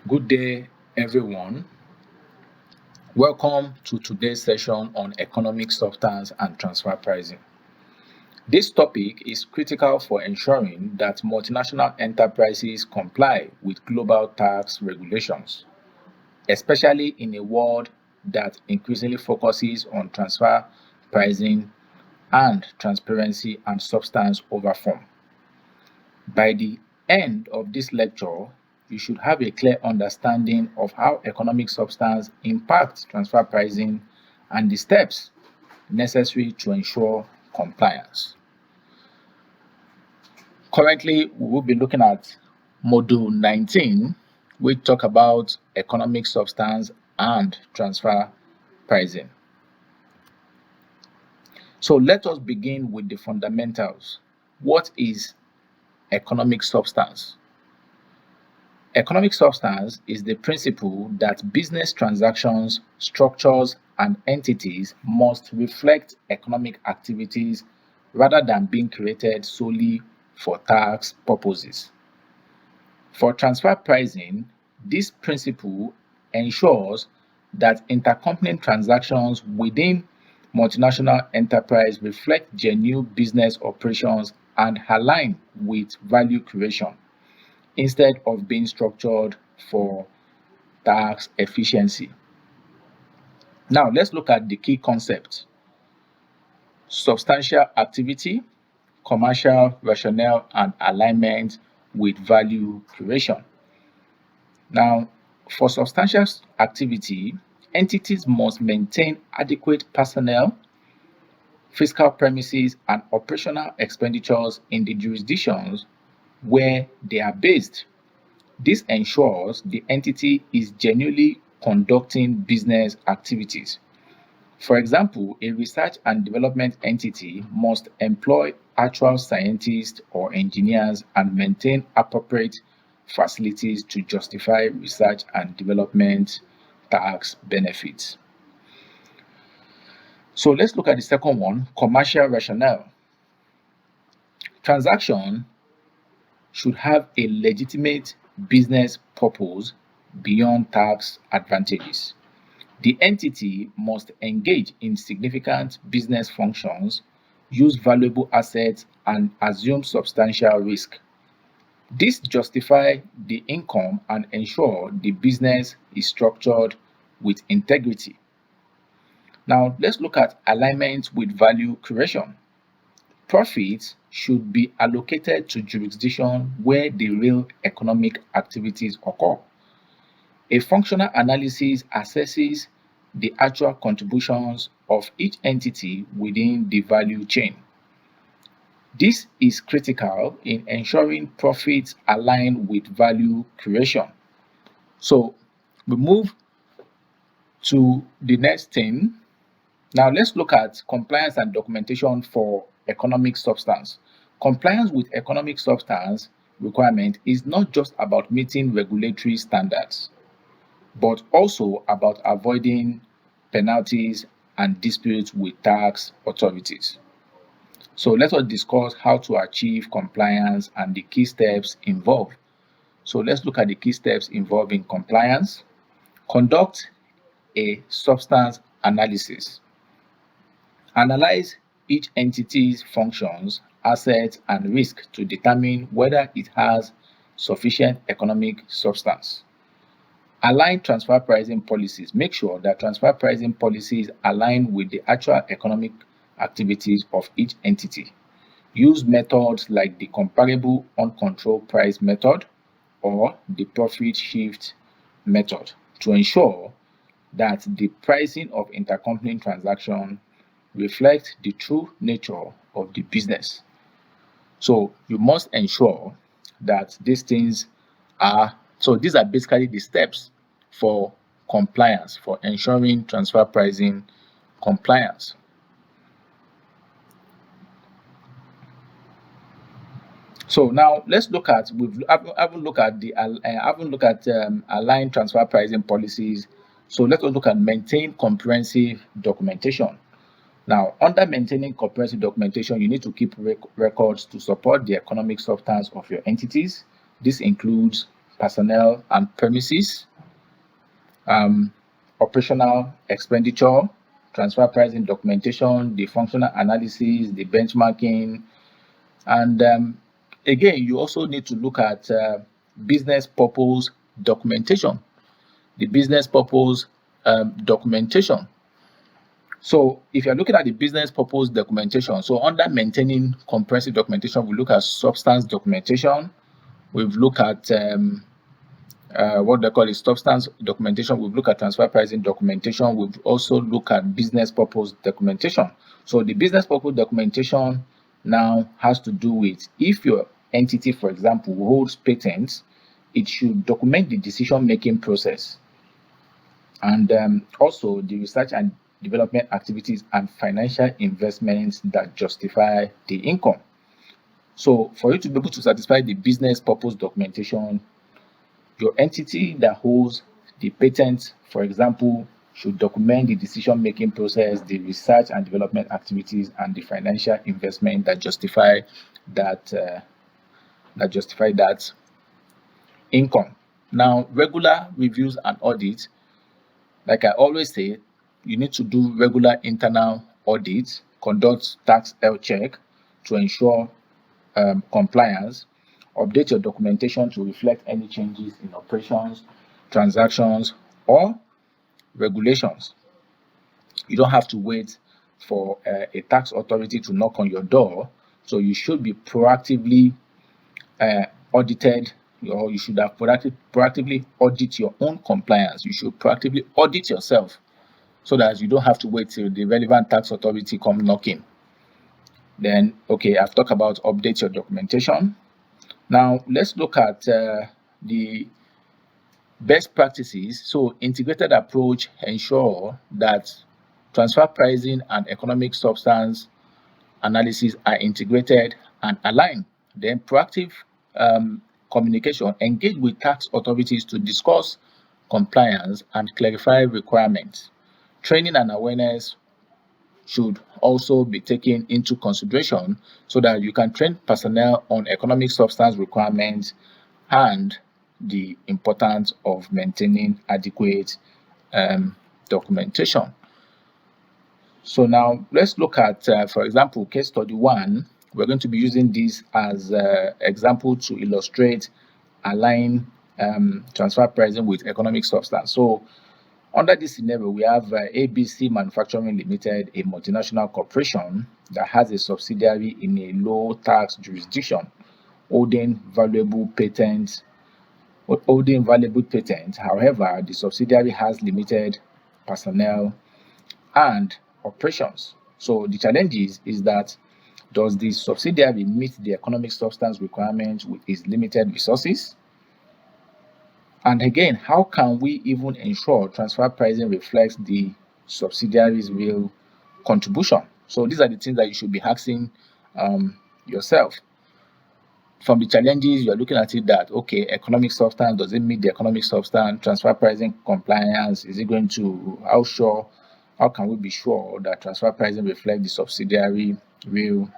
Good day, everyone. Welcome to today's session on economic substance and transfer pricing. This topic is critical for ensuring that multinational enterprises comply with global tax regulations, especially in a world that increasingly focuses on transfer pricing and transparency and substance over form. By the end of this lecture, you should have a clear understanding of how economic substance impacts transfer pricing and the steps necessary to ensure compliance. Currently, we will be looking at Module 19, which talk about economic substance and transfer pricing. So let us begin with the fundamentals. What is economic substance? Economic substance is the principle that business transactions, structures, and entities must reflect economic activities rather than being created solely for tax purposes. For transfer pricing, this principle ensures that intercompany transactions within multinational enterprise reflect genuine business operations and align with value creation, instead of being structured for tax efficiency. Now, let's look at the key concepts: substantial activity, commercial rationale, and alignment with value creation. Now, for substantial activity, entities must maintain adequate personnel, fiscal premises, and operational expenditures in the jurisdictions where they are based. This ensures the entity is genuinely conducting business activities. For example, a research and development entity must employ actual scientists or engineers and maintain appropriate facilities to justify research and development tax benefits. So let's look at the second one, commercial rationale. Transaction should have a legitimate business purpose beyond tax advantages. The entity must engage in significant business functions, use valuable assets, and assume substantial risk. This justifies the income and ensure the business is structured with integrity. Now, let's look at alignment with value creation. Profits should be allocated to jurisdictions where the real economic activities occur. A functional analysis assesses the actual contributions of each entity within the value chain. This is critical in ensuring profits align with value creation. So we move to the next thing. Now let's look at compliance and documentation for economic substance. Compliance with economic substance requirement is not just about meeting regulatory standards, but also about avoiding penalties and disputes with tax authorities. So let us discuss how to achieve compliance and the key steps involved. So let's look at the key steps involved in compliance. Conduct a substance analysis. Analyze each entity's functions, assets, and risk to determine whether it has sufficient economic substance. Align transfer pricing policies. Make sure that transfer pricing policies align with the actual economic activities of each entity. Use methods like the comparable uncontrolled price method or the profit shift method to ensure that the pricing of intercompany transaction reflects the true nature of the business. So you must ensure that these things are, so these are basically the steps for compliance, for ensuring transfer pricing compliance. So now let's look at, haven't looked at aligned transfer pricing policies. So let us look at maintain comprehensive documentation. Now, under maintaining comprehensive documentation, you need to keep records to support the economic substance of your entities. This includes personnel and premises, operational expenditure, transfer pricing documentation, the functional analysis, the benchmarking, and again, you also need to look at business purpose documentation, the business purpose documentation. So if you're looking at the business purpose documentation, so under maintaining comprehensive documentation, we look at substance documentation. We've looked at what they call it, substance documentation. We've looked at transfer pricing documentation. We've also looked at business purpose documentation. So the business purpose documentation now has to do with if your entity, for example, holds patents, it should document the decision-making process and also the research and development activities and financial investments that justify the income. So for you to be able to satisfy the business purpose documentation, your entity that holds the patent, for example, should document the decision-making process, the research and development activities, and the financial investment that justify that income. Now, regular reviews and audits, like I always say, you need to do regular internal audits, conduct tax health check to ensure compliance, update your documentation to reflect any changes in operations, transactions, or regulations. You don't have to wait for a tax authority to knock on your door, so you should be proactively audited, or you should have proactively audit your own compliance. You should proactively audit yourself so that you don't have to wait till the relevant tax authority come knocking. Then, okay, I've talked about update your documentation. Now, let's look at the best practices. So, integrated approach ensure that transfer pricing and economic substance analysis are integrated and aligned. Then, proactive communication, engage with tax authorities to discuss compliance and clarify requirements. Training and awareness should also be taken into consideration so that you can train personnel on economic substance requirements and the importance of maintaining adequate documentation. So now let's look at, for example, case study 1. We're going to be using this as an example to illustrate align transfer pricing with economic substance. So under this scenario, we have ABC Manufacturing Limited, a multinational corporation that has a subsidiary in a low tax jurisdiction holding valuable patents. However, the subsidiary has limited personnel and operations. So the challenge is that does the subsidiary meet the economic substance requirements with its limited resources? And again, how can we even ensure transfer pricing reflects the subsidiary's real contribution? So these are the things that you should be asking yourself. From the challenges, you're looking at it that, okay, economic substance, does it meet the economic substance? Transfer pricing compliance, is it going to, how can we be sure that transfer pricing reflects the subsidiary real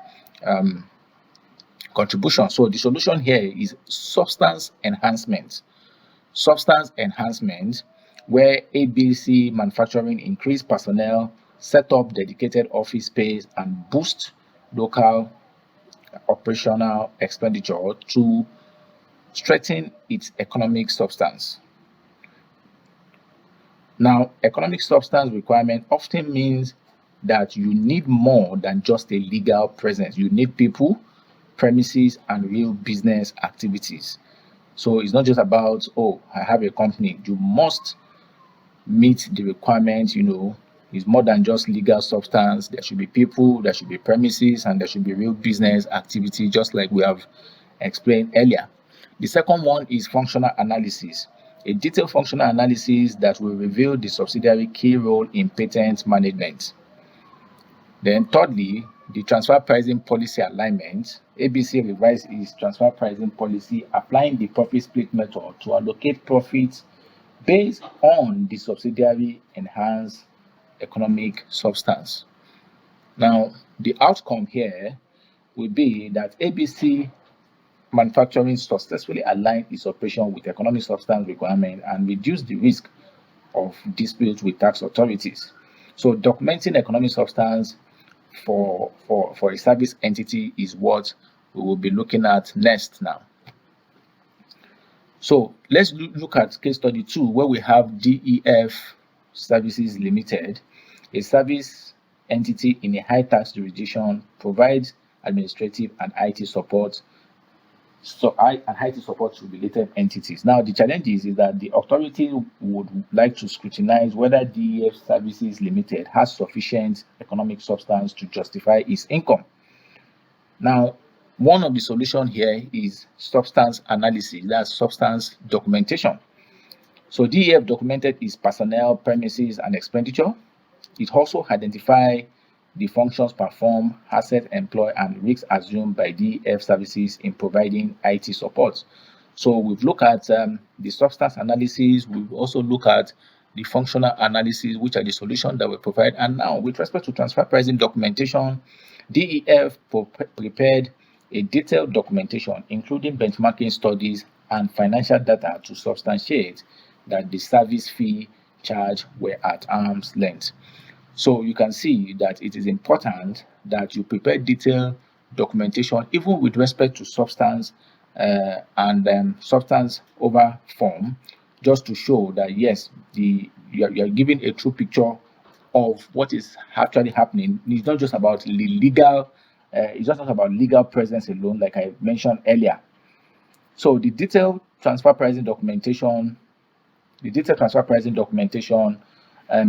contribution? So the solution here is substance enhancement. Substance enhancement, where ABC Manufacturing increase personnel, set up dedicated office space, and boost local operational expenditure to strengthen its economic substance. Now, economic substance requirement often means that you need more than just a legal presence. You need people, premises, and real business activities. So it's not just about, oh, I have a company. You must meet the requirements, it's more than just legal substance. There should be people, there should be premises, and there should be real business activity, just like we have explained earlier. The second one is functional analysis, a detailed functional analysis that will reveal the subsidiary key role in patent management. Then thirdly, the transfer pricing policy alignment. ABC revised its transfer pricing policy, applying the profit split method to allocate profits based on the subsidiary enhanced economic substance. Now, the outcome here will be that ABC manufacturing successfully align its operation with economic substance requirement and reduce the risk of disputes with tax authorities. So documenting economic substance for a service entity is what we will be looking at next now. So let's look at case study 2, where we have DEF Services Limited, a service entity in a high tax jurisdiction, provides administrative and IT support. And IT support to related entities. Now, the challenge is that the authority would like to scrutinize whether DEF Services Limited has sufficient economic substance to justify its income. Now, one of the solutions here is substance analysis, that's substance documentation. So DEF documented its personnel, premises, and expenditure. It also identified the functions performed, assets employed, and risks assumed by DEF services in providing IT support. So we've looked at the substance analysis. We've also looked at the functional analysis, which are the solutions that we provide. And now, with respect to transfer pricing documentation, DEF prepared a detailed documentation, including benchmarking studies and financial data to substantiate that the service fee charged were at arm's length. So you can see that it is important that you prepare detailed documentation, even with respect to substance and substance over form, just to show that yes, you are giving a true picture of what is actually happening. It's not just about legal. It's just not about legal presence alone, like I mentioned earlier. So the detailed transfer pricing documentation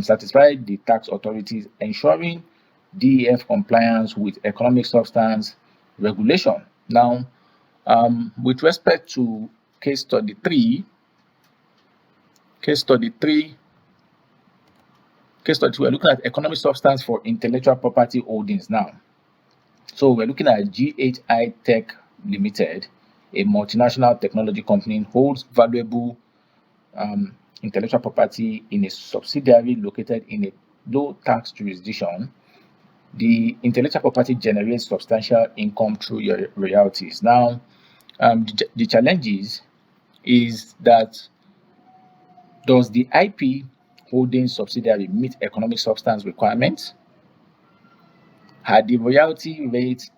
satisfy the tax authorities, ensuring DEF compliance with economic substance regulation. Now, with respect to case study 3, we're looking at economic substance for intellectual property holdings now. So we're looking at GHI Tech Limited, a multinational technology company, holds valuable intellectual property in a subsidiary located in a low tax jurisdiction. The intellectual property generates substantial income through royalties. Now, the challenge is that, does the IP holding subsidiary meet economic substance requirements? Are the royalty rates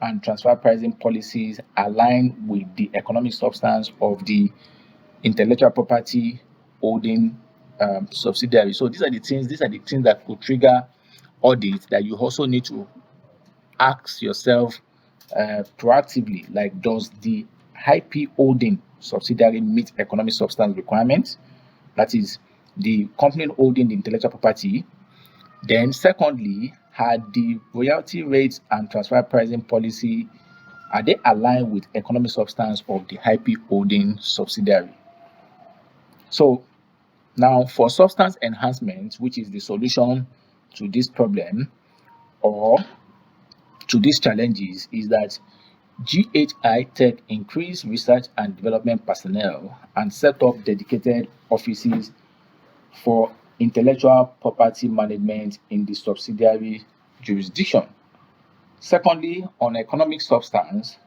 and transfer pricing policies aligned with the economic substance of the intellectual property holding subsidiary? So these are the things that could trigger audit that you also need to ask yourself proactively. Like, does the IP holding subsidiary meet economic substance requirements? That is the company holding the intellectual property. Then secondly, had the royalty rates and transfer pricing policy, are they aligned with economic substance of the IP holding subsidiary? So now, for substance enhancement, which is the solution to this problem or to these challenges, is that GHI Tech increase research and development personnel and set up dedicated offices for intellectual property management in the subsidiary jurisdiction. Secondly, on economic substance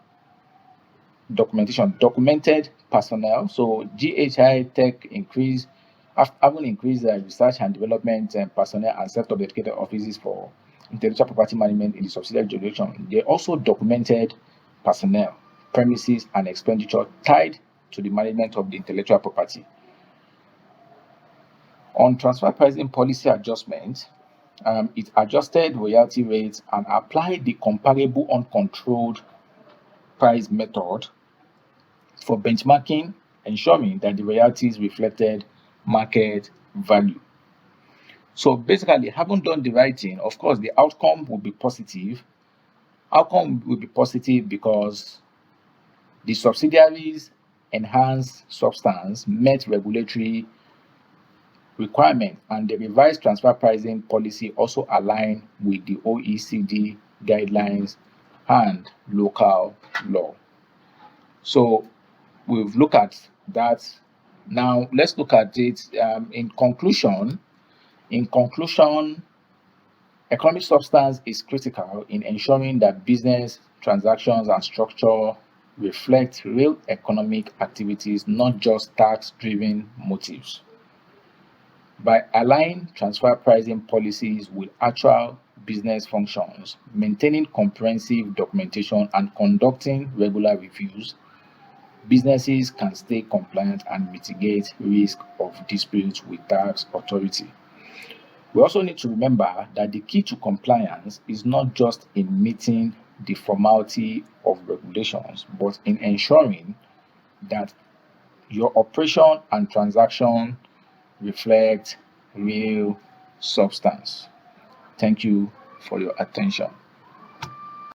documentation, documented personnel. So GHI Tech having increased research and development personnel and set up dedicated offices for intellectual property management in the subsidiary jurisdiction. They also documented personnel, premises, and expenditure tied to the management of the intellectual property. On transfer pricing policy adjustment, it adjusted royalty rates and applied the comparable uncontrolled price method for benchmarking, ensuring that the royalties reflected market value. So basically, having done the right thing, of course, the outcome will be positive. Outcome will be positive because the subsidiaries' enhanced substance met regulatory requirement, and the revised transfer pricing policy also aligned with the OECD guidelines and local law. So we've looked at that. Now let's look at it in conclusion. Economic substance is critical in ensuring that business transactions and structure reflect real economic activities, not just tax-driven motives. By aligning transfer pricing policies with actual business functions, maintaining comprehensive documentation, and conducting regular reviews, businesses can stay compliant and mitigate risk of disputes with tax authority. We also need to remember that the key to compliance is not just in meeting the formality of regulations, but in ensuring that your operation and transaction reflect real substance. Thank you for your attention.